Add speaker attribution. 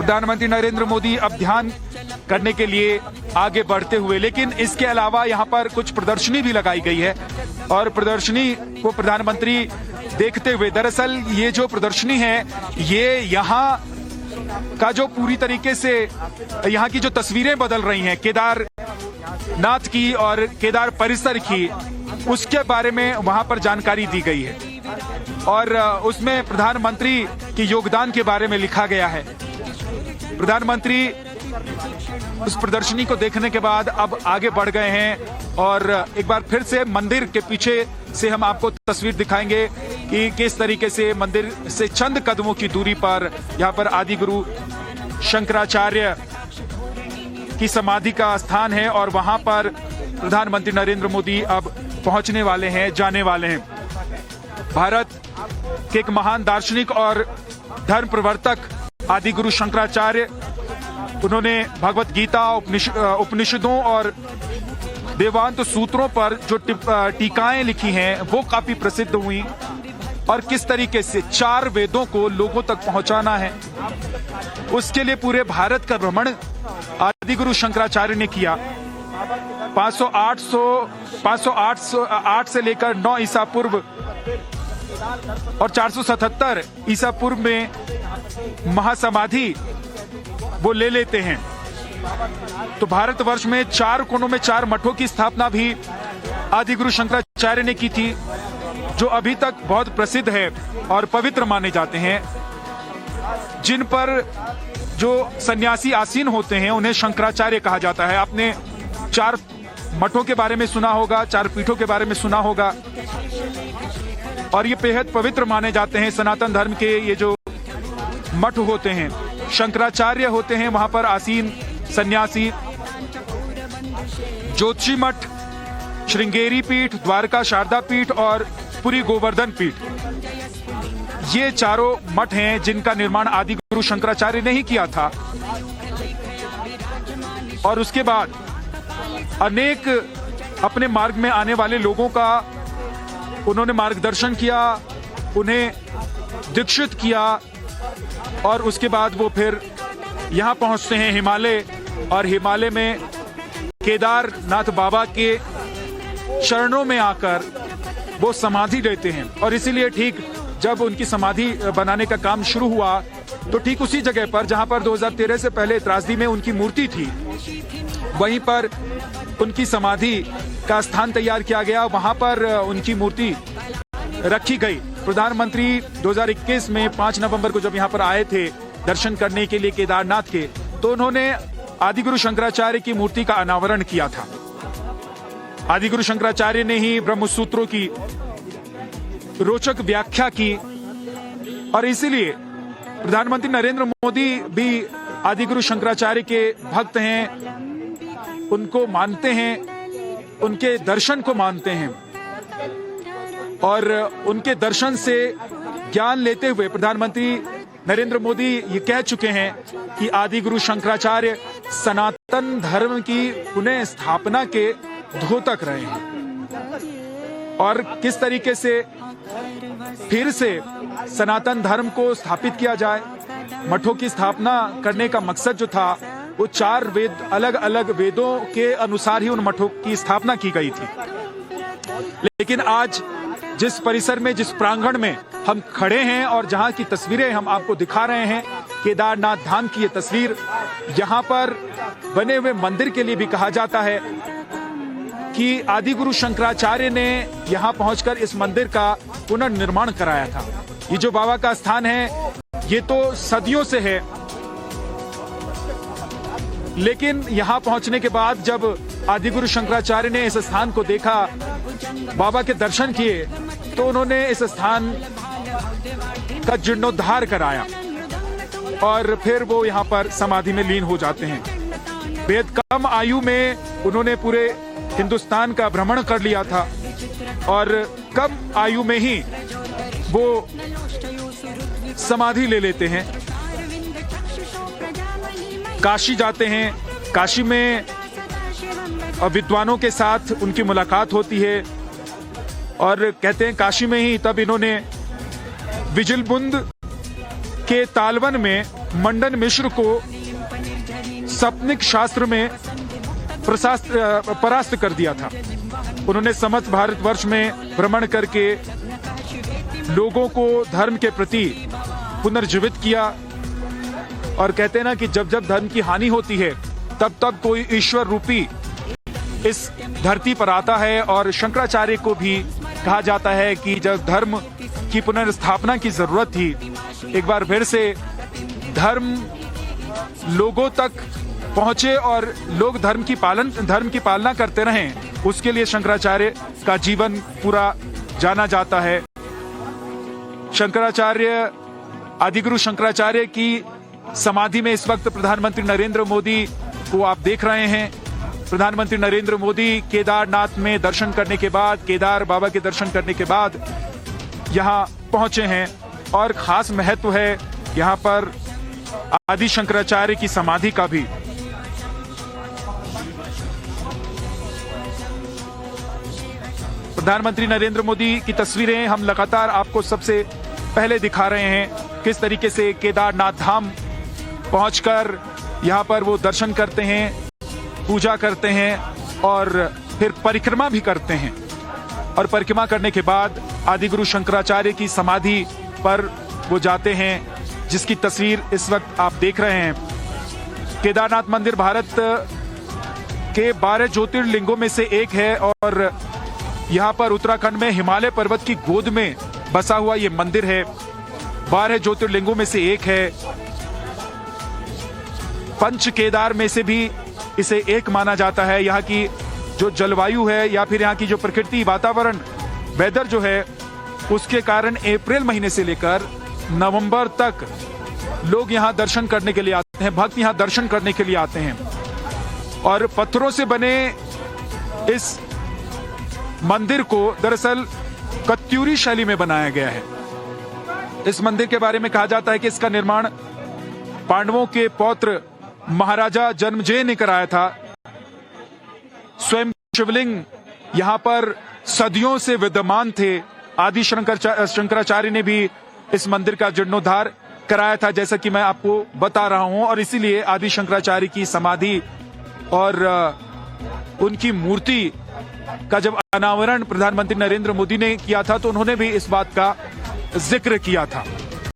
Speaker 1: प्रधानमंत्री नरेंद्र मोदी अब ध्यान करने के लिए आगे बढ़ते हुए, लेकिन इसके अलावा यहाँ पर कुछ प्रदर्शनी भी लगाई गई है और प्रदर्शनी को प्रधानमंत्री देखते हुए, दरअसल ये जो प्रदर्शनी है ये यहाँ का जो पूरी तरीके से यहाँ की जो तस्वीरें बदल रही हैं केदारनाथ की और केदार परिसर की, उसके बारे में वहां पर जानकारी दी गई है और उसमें प्रधानमंत्री के योगदान के बारे में लिखा गया है। प्रधानमंत्री उस प्रदर्शनी को देखने के बाद अब आगे बढ़ गए हैं और एक बार फिर से मंदिर के पीछे से हम आपको तस्वीर दिखाएंगे कि किस तरीके से मंदिर से चंद कदमों की दूरी पर यहाँ पर आदि गुरु शंकराचार्य की समाधि का स्थान है और वहां पर प्रधानमंत्री नरेंद्र मोदी अब पहुंचने वाले हैं, जाने वाले हैं। भारत के एक महान दार्शनिक और धर्म प्रवर्तक आदि गुरु शंकराचार्य, उन्होंने भगवत गीता, उपनिषदों और वेदांत सूत्रों पर जो टीकाएं लिखी हैं वो काफी प्रसिद्ध हुई और किस तरीके से 4 वेदों को लोगों तक पहुंचाना है, उसके लिए पूरे भारत का भ्रमण आदि गुरु शंकराचार्य ने किया। 508 से लेकर 9 ईसा पूर्व और 477 ईसा पूर्व में महासमाधि वो ले लेते हैं। तो भारतवर्ष में 4 कोनों में 4 मठों की स्थापना भी आदि गुरु शंकराचार्य ने की थी, जो अभी तक बहुत प्रसिद्ध है और पवित्र माने जाते हैं। जिन पर जो सन्यासी आसीन होते हैं उन्हें शंकराचार्य कहा जाता है। आपने 4 मठों के बारे में सुना होगा, 4 पीठों के बारे में सुना होगा और ये बेहद पवित्र माने जाते हैं। सनातन धर्म के ये जो मठ होते हैं, शंकराचार्य होते हैं वहां पर आसीन सन्यासी। ज्योतिषी मठ, श्रृंगेरी पीठ, द्वारका शारदा पीठ और पुरी गोवर्धन पीठ, ये चारों मठ हैं जिनका निर्माण आदि गुरु शंकराचार्य ने ही किया था। और उसके बाद अनेक अपने मार्ग में आने वाले लोगों का उन्होंने मार्गदर्शन किया, उन्हें दीक्षित किया और उसके बाद वो फिर यहाँ पहुंचते हैं हिमालय और हिमालय में केदारनाथ बाबा के चरणों में आकर वो समाधि लेते हैं। और इसीलिए ठीक जब उनकी समाधि बनाने का काम शुरू हुआ तो ठीक उसी जगह पर जहां पर 2013 से पहले त्रासदी में उनकी मूर्ति थी, वहीं पर उनकी समाधि का स्थान तैयार किया गया, वहां पर उनकी मूर्ति रखी गई। प्रधानमंत्री 2021 में 5 नवंबर को जब यहां पर आए थे दर्शन करने के लिए केदारनाथ के, तो उन्होंने आदि गुरु शंकराचार्य की मूर्ति का अनावरण किया था। आदि गुरु शंकराचार्य ने ही ब्रह्म सूत्रों की रोचक व्याख्या की और इसीलिए प्रधानमंत्री नरेंद्र मोदी भी आदि गुरु शंकराचार्य के भक्त हैं, उनको मानते हैं, उनके दर्शन को मानते हैं और उनके दर्शन से ज्ञान लेते हुए प्रधानमंत्री नरेंद्र मोदी ये कह चुके हैं कि आदि गुरु शंकराचार्य सनातन धर्म की पुनः स्थापना के द्योतक रहे हैं और किस तरीके से फिर से सनातन धर्म को स्थापित किया जाए। मठों की स्थापना करने का मकसद जो था वो 4 वेद, अलग अलग वेदों के अनुसार ही उन मठों की स्थापना की गई थी। लेकिन आज जिस परिसर में, जिस प्रांगण में हम खड़े हैं और जहां की तस्वीरें हम आपको दिखा रहे हैं, केदारनाथ धाम की ये तस्वीर, यहाँ पर बने हुए मंदिर के लिए भी कहा जाता है कि आदि गुरु शंकराचार्य ने यहाँ पहुंचकर इस मंदिर का पुनर्निर्माण कराया था। ये जो बाबा का स्थान है ये तो सदियों से है, लेकिन यहाँ पहुंचने के बाद जब आदि गुरु शंकराचार्य ने इस स्थान को देखा, बाबा के दर्शन किए, तो उन्होंने इस स्थान का जीर्णोद्धार कराया और फिर वो यहाँ पर समाधि में लीन हो जाते हैं। बेहद कम आयु में उन्होंने पूरे हिंदुस्तान का भ्रमण कर लिया था और कम आयु में ही वो समाधि ले लेते हैं। काशी जाते हैं, काशी में विद्वानों के साथ उनकी मुलाकात होती है और कहते हैं काशी में ही तब इन्होंने विजिलबुंद के तालवन में मंडन मिश्र को सपनिक शास्त्र में परास्त कर दिया था। उन्होंने समस्त भारतवर्ष में भ्रमण करके लोगों को धर्म के प्रति पुनर्जीवित किया। और कहते हैं ना कि जब जब धर्म की हानि होती है तब तब कोई ईश्वर रूपी इस धरती पर आता है। और शंकराचार्य को भी कहा जाता है कि जब धर्म की पुनर्स्थापना की जरूरत थी, एक बार फिर से धर्म लोगों तक पहुंचे और लोग धर्म की पालना करते रहें, उसके लिए शंकराचार्य का जीवन पूरा जाना जाता है। शंकराचार्य, आदिगुरु शंकराचार्य की समाधि में इस वक्त प्रधानमंत्री नरेंद्र मोदी को आप देख रहे हैं। प्रधानमंत्री नरेंद्र मोदी केदारनाथ में दर्शन करने के बाद, केदार बाबा के दर्शन करने के बाद यहां पहुंचे हैं। और खास महत्व है यहां पर आदि शंकराचार्य की समाधि का भी। प्रधानमंत्री नरेंद्र मोदी की तस्वीरें हम लगातार आपको सबसे पहले दिखा रहे हैं, किस तरीके से केदारनाथ धाम पहुंचकर यहां पर वो दर्शन करते हैं, पूजा करते हैं और फिर परिक्रमा भी करते हैं। और परिक्रमा करने के बाद आदिगुरु शंकराचार्य की समाधि पर वो जाते हैं, जिसकी तस्वीर इस वक्त आप देख रहे हैं। केदारनाथ मंदिर भारत के 12 ज्योतिर्लिंगों में से एक है और यहाँ पर उत्तराखंड में हिमालय पर्वत की गोद में बसा हुआ ये मंदिर है। 12 ज्योतिर्लिंगों में से एक है। पंच केदार में से भी इसे एक माना जाता है। यहाँ की जो जलवायु है या फिर यहाँ की जो प्रकृति, वातावरण, वेदर जो है, उसके कारण अप्रैल महीने से लेकर नवंबर तक लोग यहाँ दर्शन करने के लिए आते हैं, भक्त यहाँ दर्शन करने के लिए आते हैं। और पत्थरों से बने इस मंदिर को दरअसल कत्यूरी शैली में बनाया गया है। इस मंदिर के बारे में कहा जाता है कि इसका निर्माण पांडवों के पौत्र महाराजा जन्मजेय ने कराया था। स्वयं शिवलिंग यहां पर सदियों से विद्यमान थे। आदि शंकराचार्य ने भी इस मंदिर का जीर्णोद्धार कराया था, जैसा कि मैं आपको बता रहा हूं। और इसीलिए आदि शंकराचार्य की समाधि और उनकी मूर्ति का जब अनावरण प्रधानमंत्री नरेंद्र मोदी ने किया था तो उन्होंने भी इस बात का जिक्र किया था।